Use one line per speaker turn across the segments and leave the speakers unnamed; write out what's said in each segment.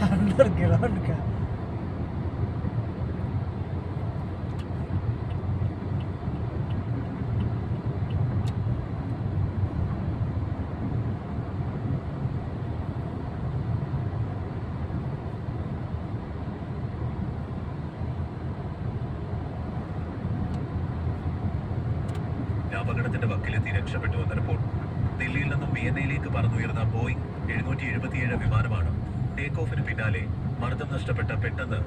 100 kilometer.
അപകടത്തിന്റെ വക്കിലെത്തി രക്ഷപ്പെട്ടുവെന്ന report. ദില്ലിയിൽ നിന്നും വിയന്നയിലേക്ക് പറന്നുയർന്ന ബോയിങ് 777 വിമാനമാണ് ടേക്ക് ഓഫിന് പിന്നാലെ മർദ്ദം നഷ്ടപ്പെട്ട പെട്ടെന്ന്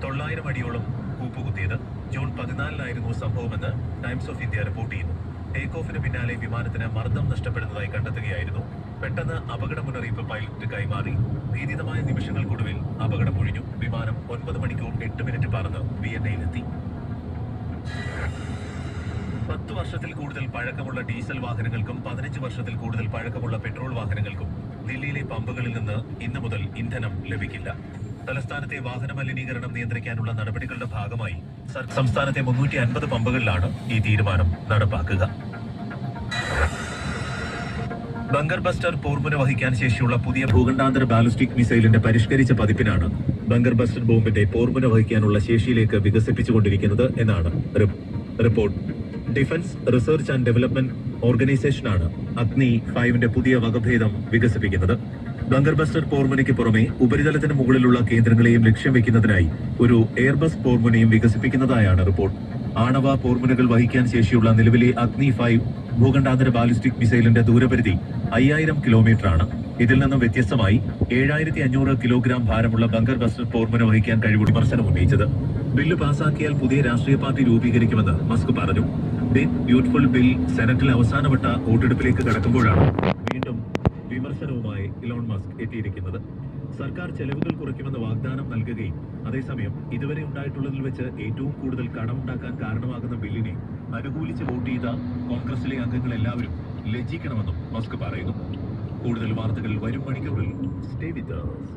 900 അടിയോളം കൂപ്പുകുത്തിയത്. ജൂൺ 14-നായിരുന്നു സംഭവമെന്ന് ടൈംസ് ഓഫ് ഇന്ത്യ റിപ്പോർട്ട് ചെയ്യുന്നു. ടേക്ക് ഓഫിന് പിന്നാലെ വിമാനത്തിന് മർദ്ദം നഷ്ടപ്പെടുന്നതായി കണ്ടെത്തുകയായിരുന്നു. പെട്ടെന്ന് അപകട മുന്നറിയിപ്പ് പൈലറ്റ് കൈമാറി. ഭീതിതമായ നിമിഷങ്ങൾക്കൊടുവിൽ അപകടം ഒഴിഞ്ഞു. വിമാനം 9 മണിക്കൂർ 8 മിനിറ്റ് പറന്ന് വിയന്നയിലെത്തി. 10 വർഷത്തിൽ കൂടുതൽ പഴക്കമുള്ള ഡീസൽ വാഹനങ്ങൾക്കും 15 വർഷത്തിൽ കൂടുതൽ പഴക്കമുള്ള പെട്രോൾ വാഹനങ്ങൾക്കും ദില്ലിയിലെ പമ്പുകളിൽ നിന്ന് ഇന്നു മുതൽ ഇന്ധനം ലഭിക്കില്ല. തലസ്ഥാനത്തെ വാഹന മലിനീകരണം നിയന്ത്രിക്കാനുള്ള നടപടികളുടെ ഭാഗമായി സംസ്ഥാനത്തെ 350 പമ്പുകളിലാണ് ഈ തീരുമാനം നടപ്പാക്കുക. ബങ്കർ ബസ്റ്റർ പോർമുന വഹിക്കാൻ ശേഷിയുള്ള പുതിയ ഭൂഖണ്ഡാന്തര ബാലിസ്റ്റിക് മിസൈലിന്റെ പരിഷ്കരിച്ച പതിപ്പിനാണ് ബങ്കർ ബസ്റ്റർ ബോംബിന്റെ പോർമുന വഹിക്കാനുള്ള ശേഷിയിലേക്ക് വികസിപ്പിച്ചുകൊണ്ടിരിക്കുന്നത് എന്നാണ് report. Defence research and development ഓർഗനൈസേഷനാണ് അഗ്നി 5ന്റെ പുതിയ വകഭേദം വികസിപ്പിക്കുന്നത്. ബങ്കർ ബസ്റ്റർ പോർമുനയ്ക്ക് പുറമെ ഉപരിതലത്തിന് മുകളിലുള്ള കേന്ദ്രങ്ങളെയും ലക്ഷ്യം വെക്കുന്നതിനായി ഒരു എയർബസ് പോർമുനയും വികസിപ്പിക്കുന്നതായാണ് റിപ്പോർട്ട്. ആണവ പോർമുനകൾ വഹിക്കാൻ ശേഷിയുള്ള നിലവിലെ അഗ്നി 5 ഭൂഖണ്ഡാന്തര ബാലിസ്റ്റിക് മിസൈലിന്റെ ദൂരപരിധി 5000 കിലോമീറ്ററാണ്. ഇതിൽ നിന്നും വ്യത്യസ്തമായി 7500 കിലോഗ്രാം ഭാരമുള്ള ബങ്കർ ബസ്റ്റർ പോർമുന വഹിക്കാൻ കഴിവുള്ള വിമർശനം ഉന്നയിച്ചത്. ബില്ല് പാസാക്കിയാൽ പുതിയ രാഷ്ട്രീയ പാർട്ടി രൂപീകരിക്കുമെന്ന് മസ്ക് പറഞ്ഞു. ബിഗ് ബ്യൂട്ടിഫുൾ ബിൽ സെനറ്റിൽ അവസാനവട്ട വോട്ടെടുപ്പിലേക്ക് കടക്കുമ്പോഴാണ് വീണ്ടും വിമർശനവുമായി ഇലോൺ മസ്ക് എത്തിയിരിക്കുന്നത്. സർക്കാർ ചെലവുകൾ കുറയ്ക്കുമെന്ന് വാഗ്ദാനം നൽകുകയും അതേസമയം ഇതുവരെ ഉണ്ടായിട്ടുള്ളതിൽ വെച്ച് ഏറ്റവും കൂടുതൽ കടമുണ്ടാക്കാൻ കാരണമാകുന്ന ബില്ലിനെ അനുകൂലിച്ച് വോട്ട് ചെയ്ത കോൺഗ്രസിലെ അംഗങ്ങൾ എല്ലാവരും ലജ്ജിക്കണമെന്നും മസ്ക് പറയുന്നു. കൂടുതൽ വാർത്തകൾ വരും മണിക്കൂറിൽ. Stay with us.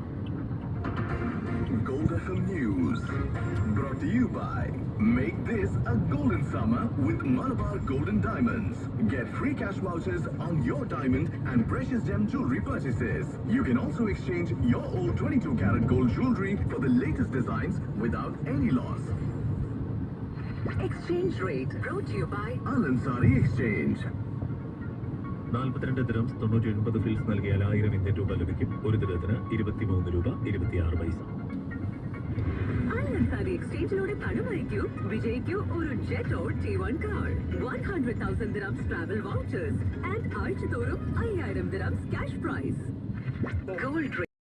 Gold FM News brought to you by Make this a golden summer with Malabar Golden Diamonds. Get free cash vouchers on your diamond and precious gem jewelry purchases. You can also exchange your old 22-carat gold jewelry for the latest designs without any loss.
Exchange rate brought to you by
Al-Ansari Exchange.
42 dirhams 990 fils നൽകിയാൽ 1000 Indian രൂപ ലഭിക്കും. ഒരു ദിർഹത്തിന് 23 രൂപ 26 പൈസ.
Al-Ansari Exchangeലൂടെ പണം അയക്കൂ, വിജയിക്കൂ ഒരു jet or T1 car, 100,000 dirhams travel vouchers and ആഴ്ചതോറും 5000 dirhams cash prize. Gold